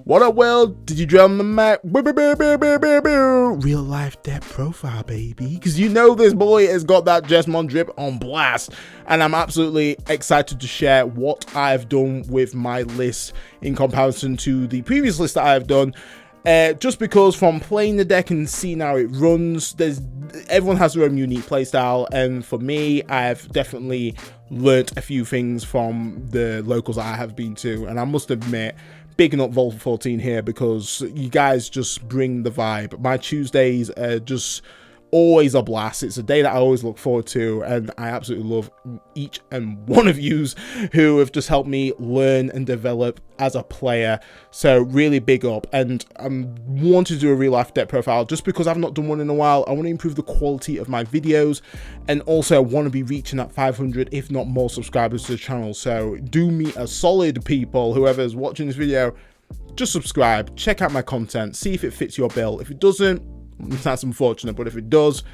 What up, world? Did you drum the map? Real life deck profile, baby. Because you know this boy has got that Jesmon drip on blast. And I'm absolutely excited to share what I've done with my list in comparison to the previous list that I've done. Just because from playing the deck and seeing how it runs, everyone has their own unique playstyle, and for me, I've definitely learnt a few things from the locals that I have been to, and I must admit, bigging up Vol 14 here because you guys just bring the vibe. My Tuesdays are just always a blast. It's a day that I always look forward to, and I absolutely love each and one of yous who have just helped me learn and develop as a player. So really big up, and I want to do a real life deck profile just because I've not done one in a while. I want to improve the quality of my videos, and also I want to be reaching that 500 if not more subscribers to the channel. So do me a solid, people, whoever's watching this video, just subscribe, check out my content, see if it fits your bill. If it doesn't, that's unfortunate, but if it does,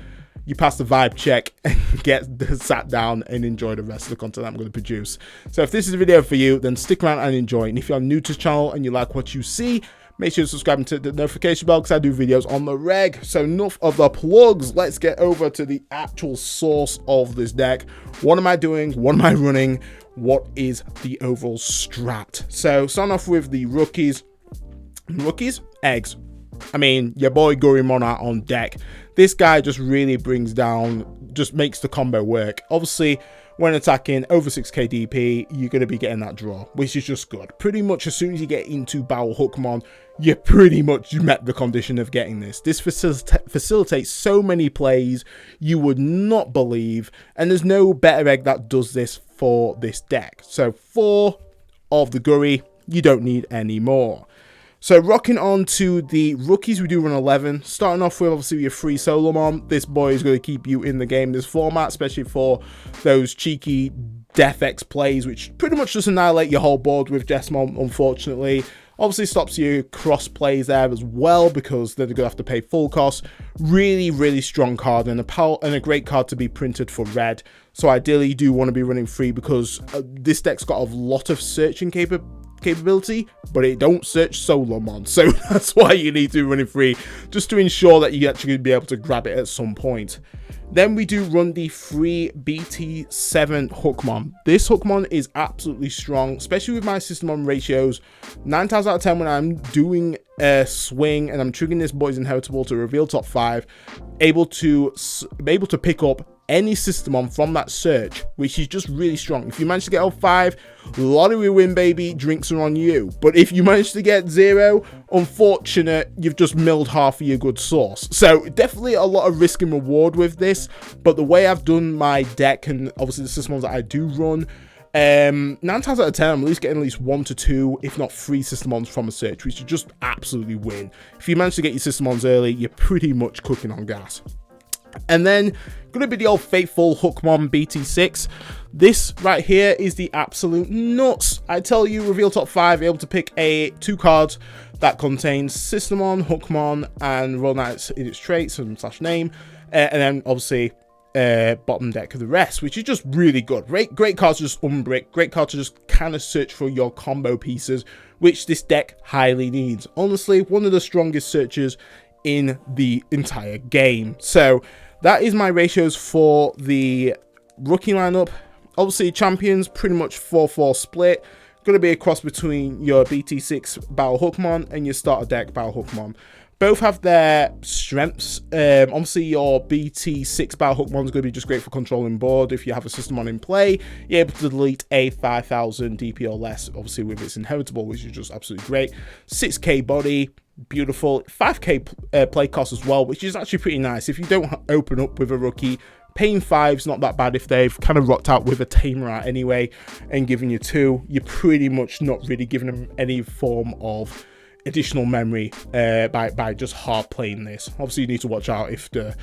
you pass the vibe check and get sat down and enjoy the rest of the content I'm going to produce. So if this is a video for you, then stick around and enjoy. And if you're new to the channel and you like what you see, make sure to subscribe and hit the notification bell because I do videos on the reg. So enough of the plugs, let's get over to the actual source of this deck. What am I doing? What am I running? What is the overall strat? So starting off with the rookies. Eggs. I mean, your boy Gorimon on deck. This guy just really brings down, just makes the combo work. Obviously, when attacking over 6k DP, you're going to be getting that draw, which is just good. Pretty much as soon as you get into Battle Hookmon, you pretty much met the condition of getting this. This facilitates so many plays you would not believe, and there's no better egg that does this for this deck. So 4 of the Guri, you don't need any more. So rocking on to the rookies, we do run 11. Starting off with obviously your free Solomon. This boy is going to keep you in the game this format, especially for those cheeky Death X plays, which pretty much just annihilate your whole board with Jesmon, unfortunately. Obviously stops you cross plays there as well because they're going to have to pay full cost. Really, really strong card and a great card to be printed for red. So ideally you do want to be running free because this deck's got a lot of searching capability, but it don't search Solomon, so that's why you need to be running free, just to ensure that you actually be able to grab it at some point. Then we do run the free BT7 Hookmon. This Hookmon is absolutely strong, especially with my Sistermons ratios. 9 times out of 10 when I'm doing a swing and I'm triggering this boy's inheritable to reveal top 5, able to pick up any Sistermon from that search, which is just really strong. If you manage to get L5, lottery win, baby, drinks are on you. But if you manage to get 0, unfortunate, you've just milled half of your good sauce. So definitely a lot of risk and reward with this, but the way I've done my deck and obviously the Sistermons that I do run, 9 times out of 10 I'm at least getting at least 1 to 2 if not 3 Sistermons from a search, which you just absolutely win. If you manage to get your Sistermons early, you're pretty much cooking on gas. And then gonna be the old faithful Hookmon BT6. This right here is the absolute nuts. I tell you, reveal top 5, able to pick 2 cards that contains Sistermon, Hookmon, and roll out in its traits and slash name, and then obviously bottom deck of the rest, which is just really good. Great cards to just unbrick, great card to just kind of search for your combo pieces, which this deck highly needs. Honestly, one of the strongest searches in the entire game. So that is my ratios for the rookie lineup. Obviously champions pretty much 4-4 split. Going to be a cross between your BT6 Battle Hookmon and your starter deck Battle Hookmon. Both have their strengths. Obviously your BT6 Battle Hookmon is going to be just great for controlling board. If you have a Sistermon in play, you're able to delete a 5000 DP or less, obviously with its inheritable, which is just absolutely great. 6k body, beautiful. 5k play cost as well, which is actually pretty nice. If you don't open up with a rookie, paying 5's not that bad if they've kind of rocked out with a Tamer anyway and giving you 2. You're pretty much not really giving them any form of additional memory by just hard playing this. Obviously you need to watch out if the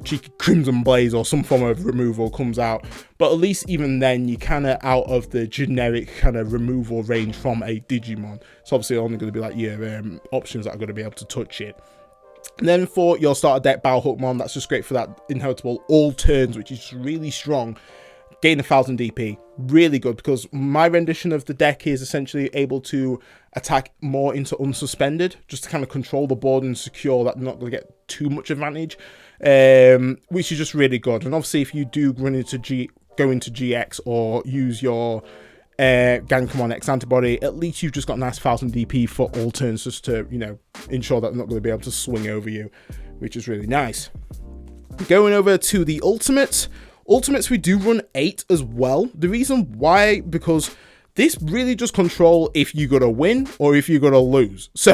cheeky Crimson Blaze or some form of removal comes out, but at least even then you're kind of out of the generic kind of removal range from a Digimon. It's obviously only going to be like your options that are going to be able to touch it. And then for your starter deck Battle Hookmon, that's just great for that inheritable all turns, which is really strong. Gain 1000 DP, really good, because my rendition of the deck is essentially able to attack more into unsuspended, just to kind of control the board and secure that they're not going to get too much advantage, which is just really good. And obviously, if you do go into GX or use your Gankamon X antibody, at least you've just got nice 1000 DP for all turns, just to, you know, ensure that they're not going to be able to swing over you, which is really nice. Going over to the ultimates, we do run 8 as well. The reason why, because this really just control if you're gonna win or if you're gonna lose. So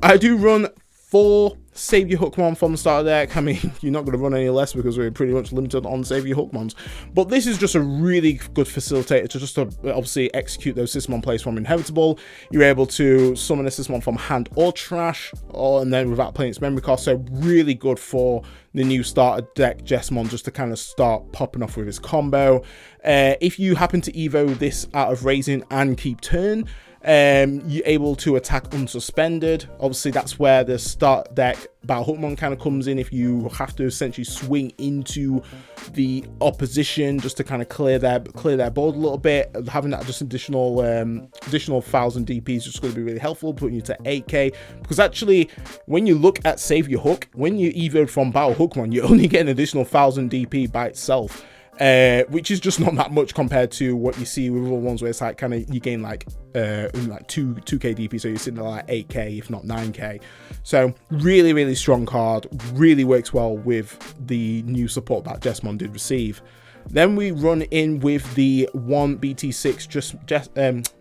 I do run 4 Savior Hookmon from the start of the deck. I mean, you're not going to run any less because we're pretty much limited on Savior Hookmons. But this is just a really good facilitator to just obviously execute those Sistermon plays from Inevitable. You're able to summon a Sistermon from hand or trash, and then without playing its memory cost. So really good for the new starter deck Jesmon, just to kind of start popping off with his combo. If you happen to evo this out of Raising and keep turn, you're able to attack unsuspended. Obviously, that's where the start deck Battle Hookmon kind of comes in. If you have to essentially swing into the opposition just to kind of clear their board a little bit, having that just additional 1000 DP is just going to be really helpful, putting you to 8k. Because actually, when you look at Savior Hook, when you evoed from Battle Hookmon, you only get an additional 1000 DP by itself. Which is just not that much compared to what you see with other ones where it's like kind of you gain like 2k DP, so you're sitting at like 8k if not 9k. So really strong card, really works well with the new support that Jesmon did receive. Then we run in with the 1 BT6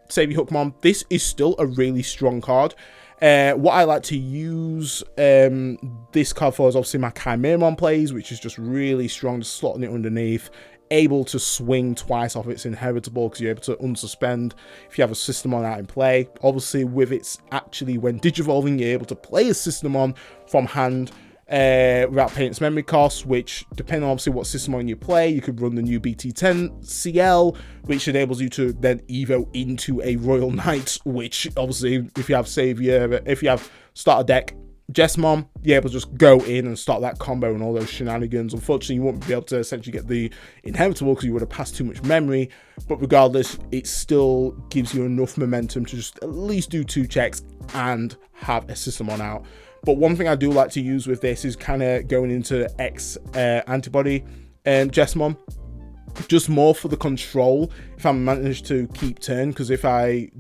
Savior Hookmon. This is still a really strong card. What I like to use this card for is obviously my Chimeromon plays, which is just really strong, just slotting it underneath, able to swing twice off its Inheritable because you're able to unsuspend if you have a Sistermon out in play. Obviously, with its actually when Digivolving, you're able to play a Sistermon from hand without paying its memory costs, which depending on obviously what Sistermon you play, you could run the new BT10 CL, which enables you to then evo into a Royal Knight, which obviously if you have starter deck Jesmon, you're able to just go in and start that combo and all those shenanigans. Unfortunately, you won't be able to essentially get the Inevitable because you would have passed too much memory, but regardless, it still gives you enough momentum to just at least do 2 checks and have a Sistermon out. But one thing I do like to use with this is kind of going into X antibody and Jesmon, just more for the control if I manage to keep turn, because if I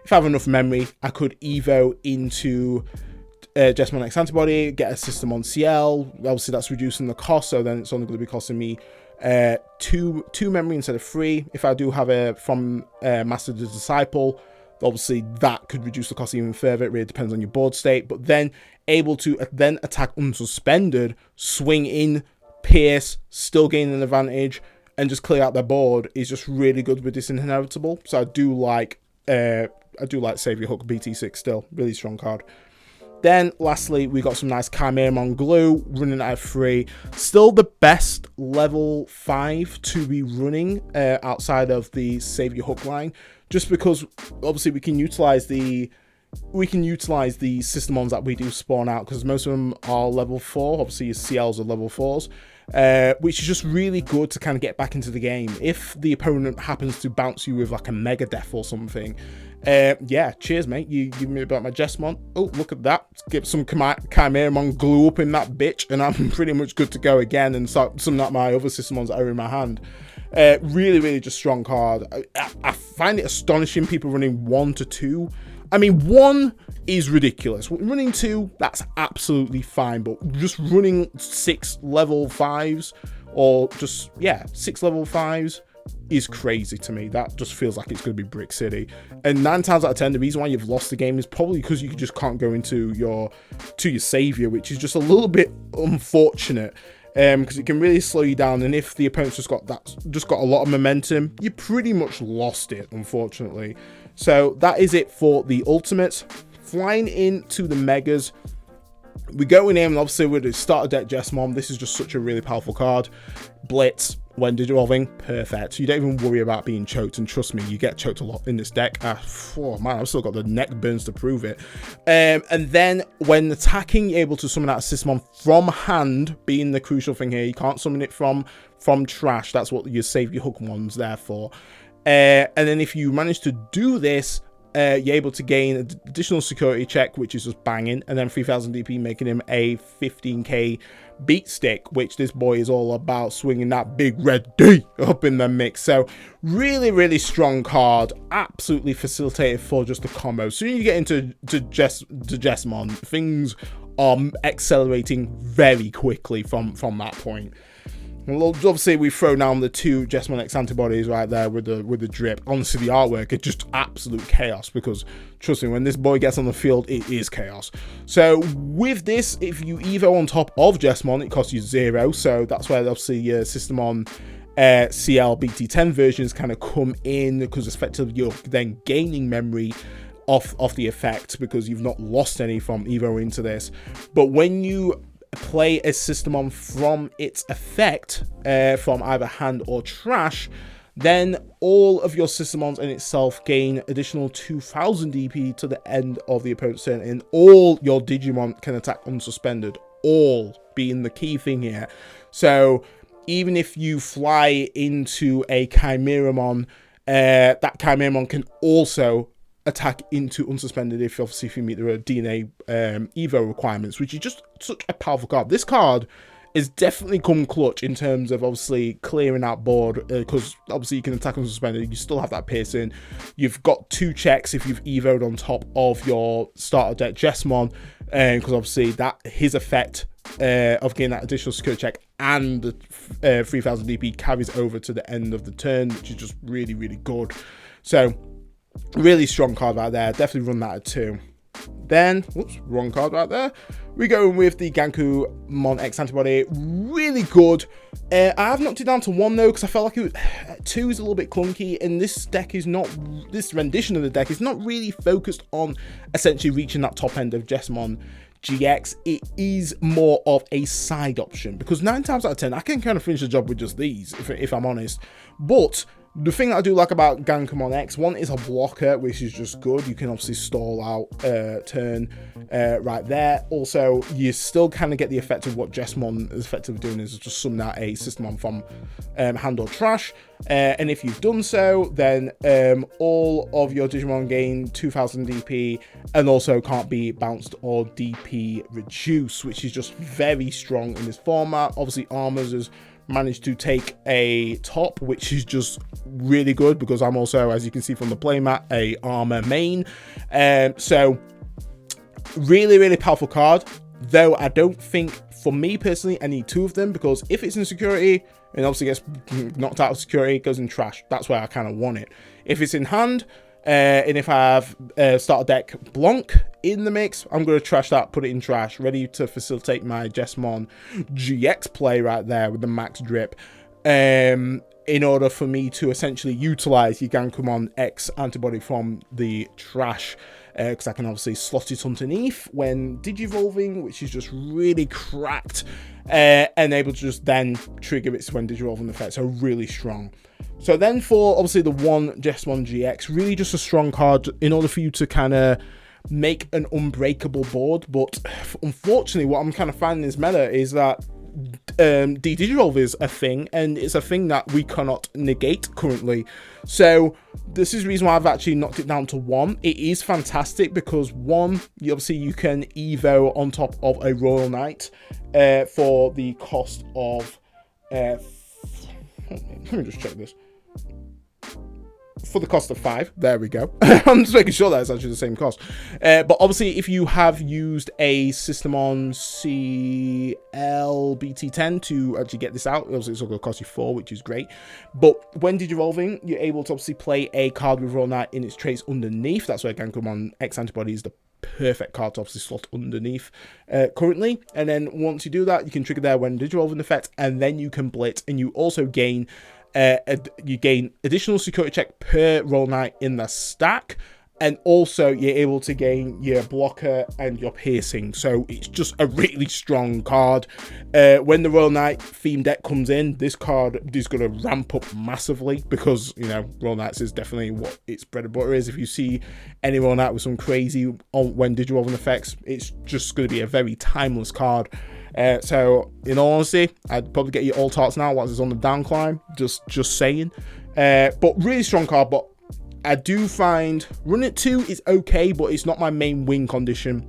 have enough memory, I could evo into Jesmon X antibody, get a Sistermon CL. Obviously that's reducing the cost, so then it's only going to be costing me 2 memory instead of 3. If I do have a from Master the Disciple, obviously that could reduce the cost even further. It really depends on your board state, but then able to then attack unsuspended, swing in, pierce, still gain an advantage, and just clear out their board is just really good with this Inevitable. So I do like Savior Hook BT6 still, really strong card. Then lastly, we got some nice Chimeromon glue running out of 3. Still the best level 5 to be running outside of the Savior Hook line, just because obviously we can utilize the Sistermons that we do spawn out, because most of them are level 4. Obviously your CLs are level 4s, which is just really good to kind of get back into the game. If the opponent happens to bounce you with like a Mega Death or something, yeah, cheers mate, you give me about my Jesmon. Oh, look at that, get some Chimeromon glue up in that bitch and I'm pretty much good to go again and start some of my other Sistermons that are in my hand. Really just strong card. I find it astonishing people running 1 to 2. I mean, 1 is ridiculous. Running 2, that's absolutely fine, but just running 6 level 5s or just, yeah, 6 level 5s is crazy to me. That just feels like it's going to be Brick City. And 9 times out of 10, the reason why you've lost the game is probably because you just can't go into your Savior, which is just a little bit unfortunate. Because it can really slow you down, and if the opponent's just got a lot of momentum, you pretty much lost it, unfortunately. So that is it for the ultimates. Flying into the megas, we go in here, and obviously with the starter deck Jesmon, this is just such a really powerful card. Blitz when Digivolving, perfect. You don't even worry about being choked, and trust me, you get choked a lot in this deck. Oh man, I've still got the neck burns to prove it. And then when attacking, you're able to summon out a Sistermon from hand, being the crucial thing here. You can't summon it from trash. That's what your Savior Hook one's there for. And then if you manage to do this, you're able to gain an additional security check, which is just banging, and then 3000 DP, making him a 15k beat stick, which this boy is all about, swinging that big red D up in the mix. So really strong card, absolutely facilitated for just the combo. Soon you get into Jesmon, things are accelerating very quickly from that point. Well, obviously we throw down the 2 Jesmon X antibodies right there with the drip. Honestly, the artwork is just absolute chaos, because trust me, when this boy gets on the field, it is chaos. So with this, if you evo on top of Jesmon, it costs you 0. So that's where obviously your Sistermon CL BT10 versions kind of come in, because effectively you're then gaining memory off the effect, because you've not lost any from evo into this. But when you play a Sistermon from its effect, from either hand or trash, then all of your Sistermons in itself gain additional 2000 DP to the end of the opponent's turn, and all your Digimon can attack unsuspended, all being the key thing here. So even if you fly into a Chimeramon, that Chimeramon can also attack into unsuspended if you meet the DNA evo requirements, which is just such a powerful card. This card is definitely come clutch in terms of obviously clearing out board, because obviously you can attack unsuspended, you still have that piercing, you've got 2 checks if you've evoed on top of your starter deck Jesmon, because obviously that his effect of getting that additional security check and the 3000 DP carries over to the end of the turn, which is just really good. So really strong card right there, definitely run that at 2. Then, whoops, wrong card right there. We're going with the Gankumon X antibody, really good. I have knocked it down to 1 though, because I felt like 2 is a little bit clunky, and this deck is not, this rendition of the deck is not really focused on essentially reaching that top end of Jesmon GX. It is more of a side option, because 9 times out of 10 I can kind of finish the job with just these, if I'm honest. But the thing that I do like about Gankumon X, one is a blocker, which is just good. You can obviously stall out turn right there. Also, you still kind of get the effect of what Jesmon is effectively doing, is just summon out a Sistermon from hand or trash. And if you've done so, then all of your Digimon gain 2000 DP, and also can't be bounced or DP reduced, which is just very strong in this format. Obviously, Armors has managed to take a top, which is just really good, because I'm also, as you can see from the playmat, a armor main. So really powerful card, though I don't think, for me personally, I need 2 of them, because if it's in security and obviously gets knocked out of security, it goes in trash. That's where I kind of want it. If it's in hand, and if I have starter deck Blanc in the mix, I'm going to trash that, put it in trash, ready to facilitate my Jesmon GX play right there with the max drip, in order for me to essentially utilize the Gankumon X antibody from the trash, because I can obviously slot it underneath when digivolving, which is just really cracked, and able to just then trigger it when digivolving effect. So really strong. So then for obviously the 1 Jesmon GX, really just a strong card in order for you to kind of make an unbreakable board. But unfortunately, what I'm kind of finding in this meta is that digivolve is a thing, and it's a thing that we cannot negate currently. So this is the reason why I've actually knocked it down to 1. It is fantastic because 1, obviously you can evo on top of a Royal Knight for the cost of let me just check this. For the cost of 5, there we go. I'm just making sure that it's actually the same cost. But obviously, if you have used a Sistermon CL BT10 to actually get this out, obviously it's going to cost you 4, which is great. But when digivolving, you're able to obviously play a card with Royal Knight in its trace underneath. That's where Gankumon X antibody is the perfect card to obviously slot underneath currently. And then once you do that, you can trigger there when digivolving effect, and then you can blitz, and you also gain you gain additional security check per Royal Knight in the stack, and also you're able to gain your blocker and your piercing. So it's just a really strong card. When the Royal Knight theme deck comes in, this card is going to ramp up massively, because, you know, Royal Knights is definitely what its bread and butter is. If you see any Royal Knight with some crazy when digivolving effects, it's just going to be a very timeless card. So in all honesty, I'd probably get you all tarts now once it's on the down climb, just saying. But really strong card. But I do find run it 2 is okay, but it's not my main win condition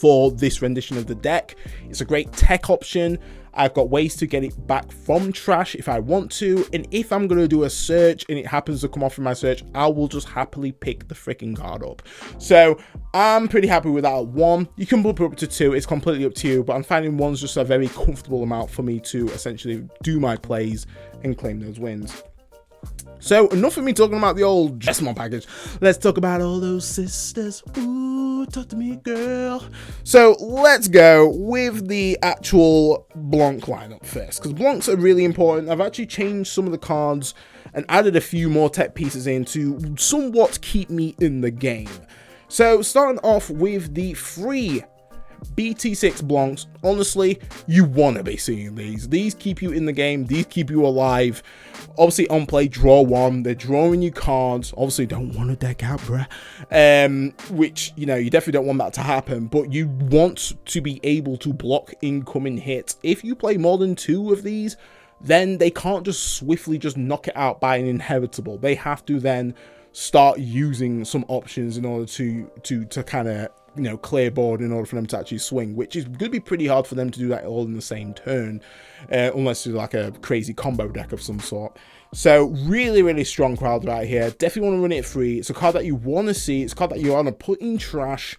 for this rendition of the deck. It's a great tech option. I've got ways to get it back from trash if I want to, and if I'm going to do a search and it happens to come off in my search, I will just happily pick the freaking card up. So I'm pretty happy with that at 1. You can bump it up to 2, it's completely up to you, but I'm finding 1's just a very comfortable amount for me to essentially do my plays and claim those wins. So enough of me talking about the old Jesmon package. Let's talk about all those sisters. Ooh, talk to me, girl. So let's go with the actual Blanc lineup first, because Blancs are really important. I've actually changed some of the cards and added a few more tech pieces in to somewhat keep me in the game. So starting off with the free BT6 Blancs, honestly, you want to be seeing these. These keep you in the game, these keep you alive. Obviously, on play, draw 1, they're drawing you cards. Obviously, don't want to deck out, bruh. Which, you know, you definitely don't want that to happen, but you want to be able to block incoming hits. If you play more than 2 of these, then they can't just swiftly just knock it out by an inheritable. They have to then start using some options in order to kind of, you know, clear board in order for them to actually swing, which is going to be pretty hard for them to do that all in the same turn, unless you're like a crazy combo deck of some sort. So really, really strong card right here. Definitely want to run it free. It's a card that you want to see. It's a card that you want to put in trash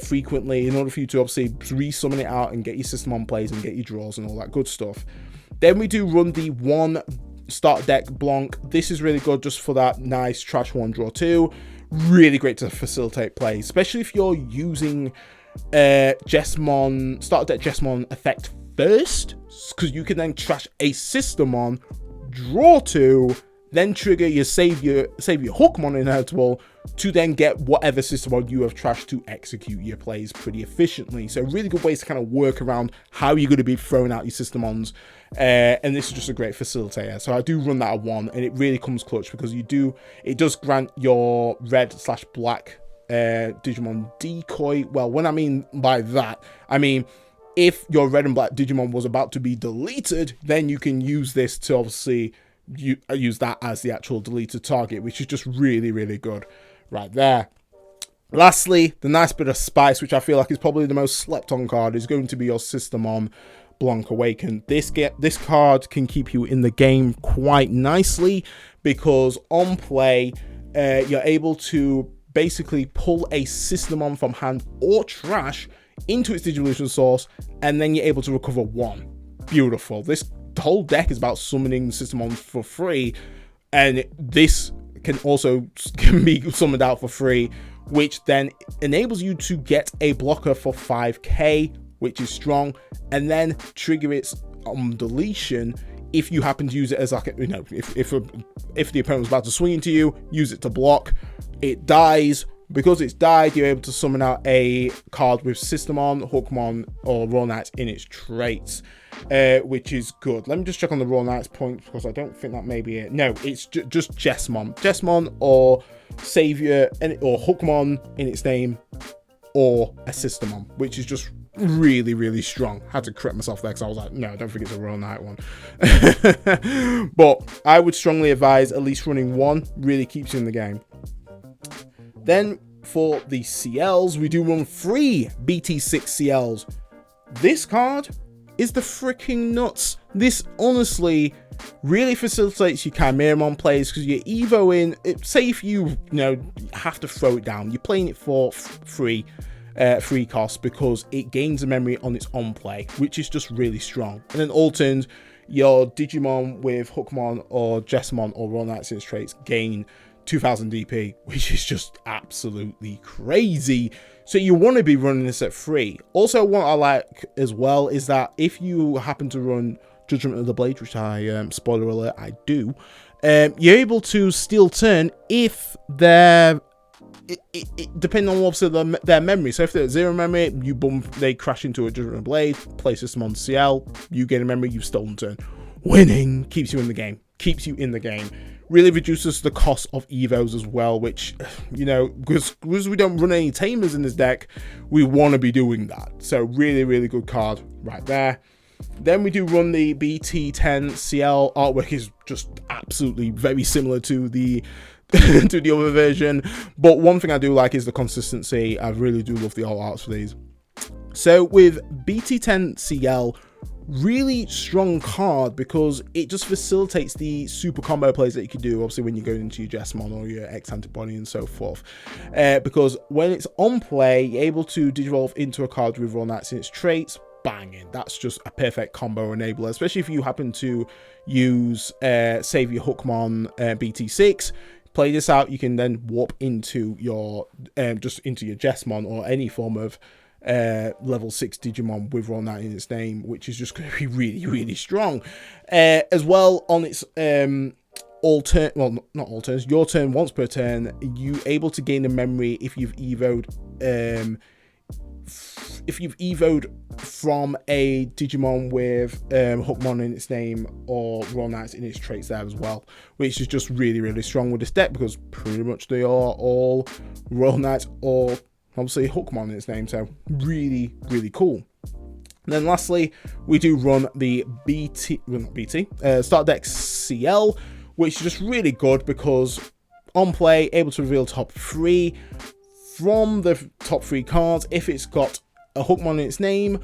frequently in order for you to obviously re-summon it out and get your system on plays and get your draws and all that good stuff. Then we do run the 1 start deck Blanc. This is really good just for that nice trash 1 draw 2. Really great to facilitate play, especially if you're using Jesmon, start deck Jesmon effect first, because you can then trash a Sistermon, draw 2, then trigger your save your Hookmon inheritable to then get whatever Sistermon you have trashed to execute your plays pretty efficiently. So really good ways to kind of work around how you're going to be throwing out your Sistermons. And this is just a great facilitator. So I do run that at 1, and it really comes clutch because it does grant your red/black Digimon decoy. Well, when I mean by that, I mean if your red and black Digimon was about to be deleted, then you can use this to obviously use that as the actual deleted target, which is just really, really good right there. Lastly, the nice bit of spice, which I feel like is probably the most slept on card, is going to be your Sistermon Blanc Awakened. This card can keep you in the game quite nicely because on play, you're able to basically pull a Sistermon from hand or trash into its Digivolution source, and then you're able to recover 1. Beautiful. This whole deck is about summoning Sistermons for free, and this can be summoned out for free, which then enables you to get a blocker for 5k, which is strong, and then trigger its deletion if you happen to use it as like a, you know, if the opponent was about to swing into you, use it to block. It dies. Because it's died, you're able to summon out a card with Sistermon, Hookmon, or Raw Knights in its traits, which is good. Let me just check on the Raw Knights point, because I don't think that may be it. No, it's just Jesmon. Jesmon or Savior, or Hookmon in its name, or a Sistermon, which is just really, really strong. Had to correct myself there because I was like, no, I don't think it's a Raw Knight one. But I would strongly advise at least running 1. Really keeps you in the game. Then for the CLs, we do run 3 BT6 CLs. This card is the freaking nuts. This honestly really facilitates your Chimeramon plays because you're evoing, say if you have to throw it down, you're playing it for free cost because it gains a memory on its on play, which is just really strong. And then all turns, your Digimon with Hookmon or Jesmon or Raw Knights in its traits gain 2000 DP, which is just absolutely crazy. So you want to be running this at 3. Also, what I like as well is that if you happen to run Judgment of the Blade, which I, spoiler alert, I do, you're able to steal turn if they're, depending on obviously their memory. So if they're 0 memory, they crash into a Judgment of the Blade, play system on CL, you gain a memory, you've stolen turn. Winning keeps you in the game. Keeps you in the game. Really reduces the cost of evos as well, which, because we don't run any tamers in this deck, we want to be doing that. So really, really good card right there. Then we do run the BT10 CL. Artwork is just absolutely very similar to the to the other version. But one thing I do like is the consistency. I really do love the all arts for these. So with BT10 CL, really strong card because it just facilitates the super combo plays that you can do, obviously, when you go into your Jesmon or your X antibody and so forth. Because when it's on play, you're able to digivolve into a card with Raw Knights in its traits. Banging. That's just a perfect combo enabler, especially if you happen to use save your Hookmon BT6. Play this out, you can then warp into your just into your Jesmon or any form of level 6 Digimon with Raw Knight in its name, which is just going to be really, really strong. As well, on its your turn once per turn, you able to gain a memory if you've evoed from a Digimon with Hookmon in its name or Raw Knights in its traits there as well, which is just really, really strong with this deck because pretty much they are all Raw Knights or obviously Hookmon in its name, so really, really cool. And then lastly, we do run the Start Deck CL, which is just really good because on play, able to reveal top 3 from the top 3 cards. If it's got a Hookmon in its name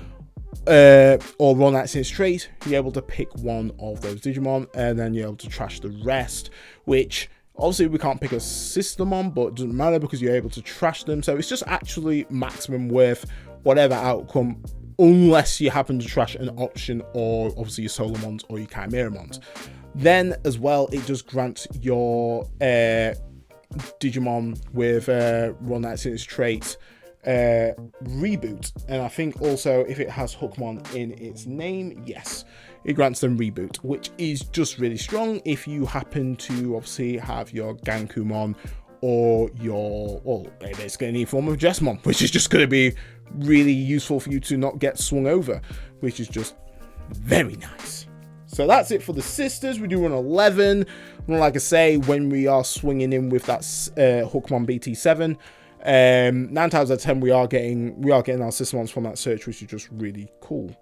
or Raw Knights in its trait, you're able to pick one of those Digimon and then you're able to trash the rest, which obviously we can't pick a Sistermon, but it doesn't matter because you're able to trash them. So it's just actually maximum worth whatever outcome, unless you happen to trash an option or obviously your Solomons or your Chimeramons. Then as well, it just grants your Digimon with Raw Knights in its traits reboot, and I think also if it has Hookmon in its name, yes, it grants them reboot, which is just really strong if you happen to obviously have your Gankumon or your, well, basically any form of Jesmon, which is just going to be really useful for you to not get swung over, which is just very nice. So that's it for the sisters. We do run 11. And like I say, when we are swinging in with that Hookmon BT7, 9 times out of 10 we are getting our Sistermons from that search, which is just really cool.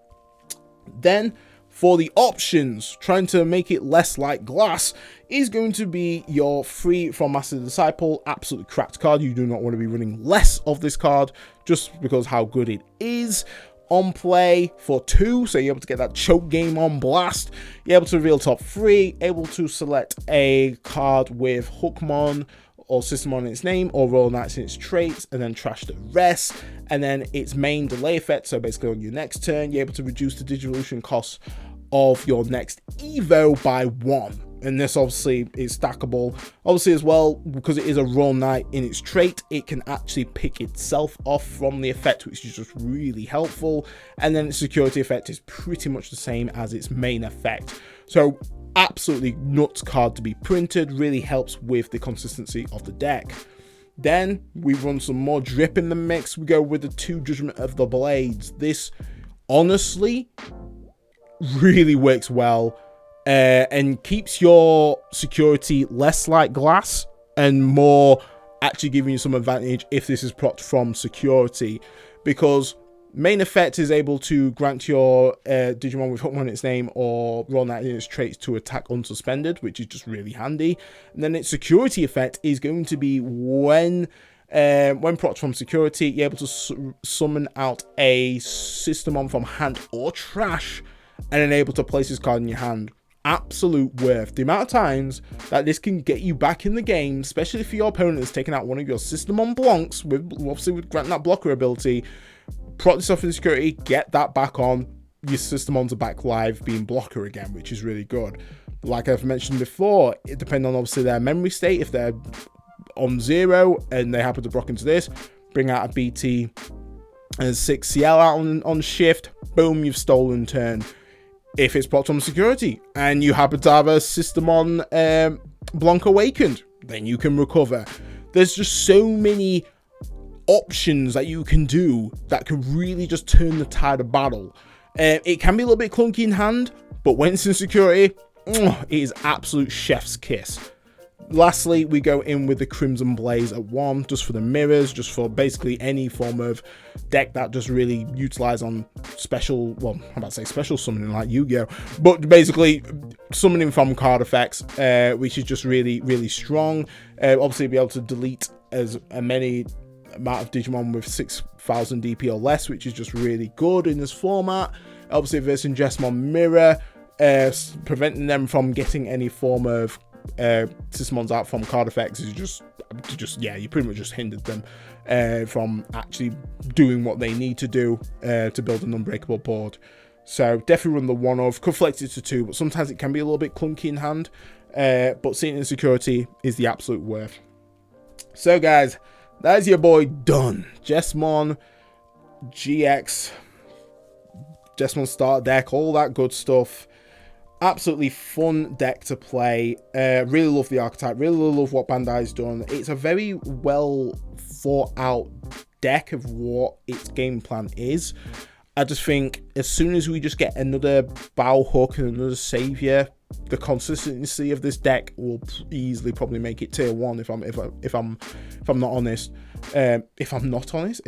Then for the options, trying to make it less like glass is going to be your free from Master the Disciple. Absolutely cracked card. You do not want to be running less of this card just because how good it is. On play for 2, so you're able to get that choke game on blast. You're able to reveal top 3, able to select a card with Hookmon or Sistermon in its name or Raw Knights in its traits, and then trash the rest. And then its main delay effect, so basically on your next turn, you're able to reduce the Digivolution cost of your next Evo by 1. And this obviously is stackable. Obviously as well, because it is a Raw Knight in its trait, it can actually pick itself off from the effect, which is just really helpful. And then its security effect is pretty much the same as its main effect. So absolutely nuts card to be printed, really helps with the consistency of the deck. Then we run some more drip in the mix. We go with the 2 Judgment of the Blades. This honestly really works well. And keeps your security less like glass and more actually giving you some advantage if this is procced from security, because main effect is able to grant your Digimon with Hookmon in its name or Raw Knight in its traits to attack unsuspended, which is just really handy. And then its security effect is going to be when procced from security, you're able to summon out a Sistermon from hand or trash and then able to place this card in your hand. Absolute worth. The amount of times that this can get you back in the game, especially if your opponent has taken out one of your Sistermon Blancs, obviously with granting that blocker ability, proc this off in security, get that back on, your Sistermons are back live being blocker again, which is really good. Like I've mentioned before, it depends on obviously their memory state. If they're on 0 and they happen to block into this, bring out a BT and 6 CL out on shift, boom, you've stolen turn. If it's procced on security and you happen to have a Sistermon Blanc awakened, then you can recover. There's just so many options that you can do that can really just turn the tide of battle. It can be a little bit clunky in hand, but when it's in security, it is absolute chef's kiss. Lastly, we go in with the Crimson Blaze at 1, just for the mirrors, just for basically any form of deck that just really utilize on special, well, I'm about to say special summoning like Yu-Gi-Oh, but basically summoning from card effects, which is just really, really strong. Obviously, be able to delete as many amount of Digimon with 6,000 DP or less, which is just really good in this format. Obviously, versing Jesmon Mirror, preventing them from getting any form of Sistermons out from card effects is just yeah, you pretty much just hindered them from actually doing what they need to do to build an unbreakable board. So definitely run the 1 of, could flex it to 2, but sometimes it can be a little bit clunky in hand, but seeing it in security is the absolute worth. So guys, that's your boy done. Jesmon GX, Jesmon start deck, all that good stuff. Absolutely fun deck to play. Really love the archetype, really love what Bandai's done. It's a very well thought out deck of what its game plan is. I just think as soon as we just get another bow hook and another savior, the consistency of this deck will easily probably make it tier 1 if I'm not honest. If I'm honest.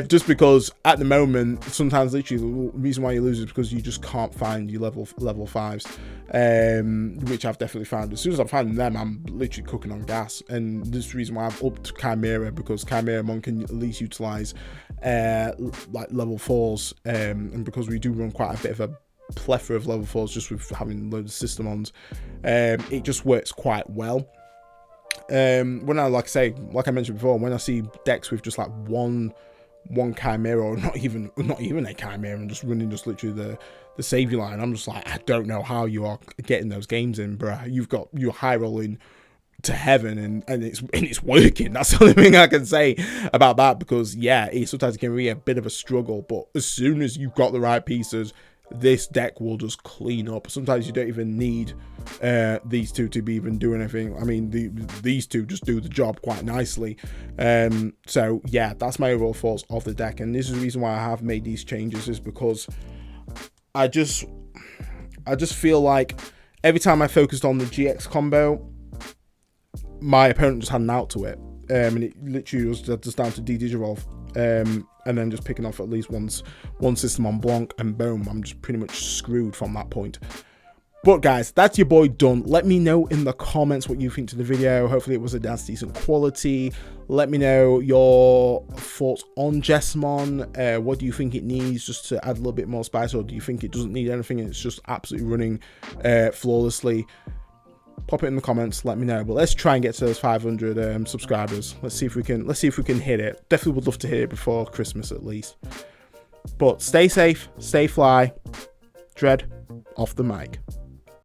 Just because at the moment, sometimes literally the reason why you lose is because you just can't find your level 5s, which I've definitely found. As soon as I find them, I'm literally cooking on gas, and this is the reason why I've upped Chimera, because Chimera Mon can at least utilize like level 4s, and because we do run quite a bit of a plethora of level 4s just with having loads of Sistermons, it just works quite well. When I like I mentioned before, when I see decks with just like one Chimera, or not even a Chimera, and just running just literally the savior line, I'm just like, I don't know how you are getting those games in, bruh. You're high rolling to heaven, and it's working. That's the only thing I can say about that, because yeah, it sometimes can be a bit of a struggle, but as soon as you've got the right pieces, this deck will just clean up. Sometimes you don't even need these two to be even doing anything. I mean, these two just do the job quite nicely. So yeah, that's my overall thoughts of the deck, and this is the reason why I have made these changes, is because I just feel like every time I focused on the GX combo, my opponent just had an out to it, and it literally was just down to de-digivolve, and then just picking off at least one system on Blanc, and boom, I'm just pretty much screwed from that point. But guys, that's your boy done. Let me know in the comments what you think to the video. Hopefully it was a decent quality. Let me know your thoughts on Jesmon. What do you think it needs just to add a little bit more spice, or do you think it doesn't need anything and it's just absolutely running flawlessly? Pop it in the comments, let me know. But let's try and get to those 500 subscribers. Let's see if we can hit it. Definitely would love to hit it before Christmas at least. But stay safe, stay fly. Dread off the mic.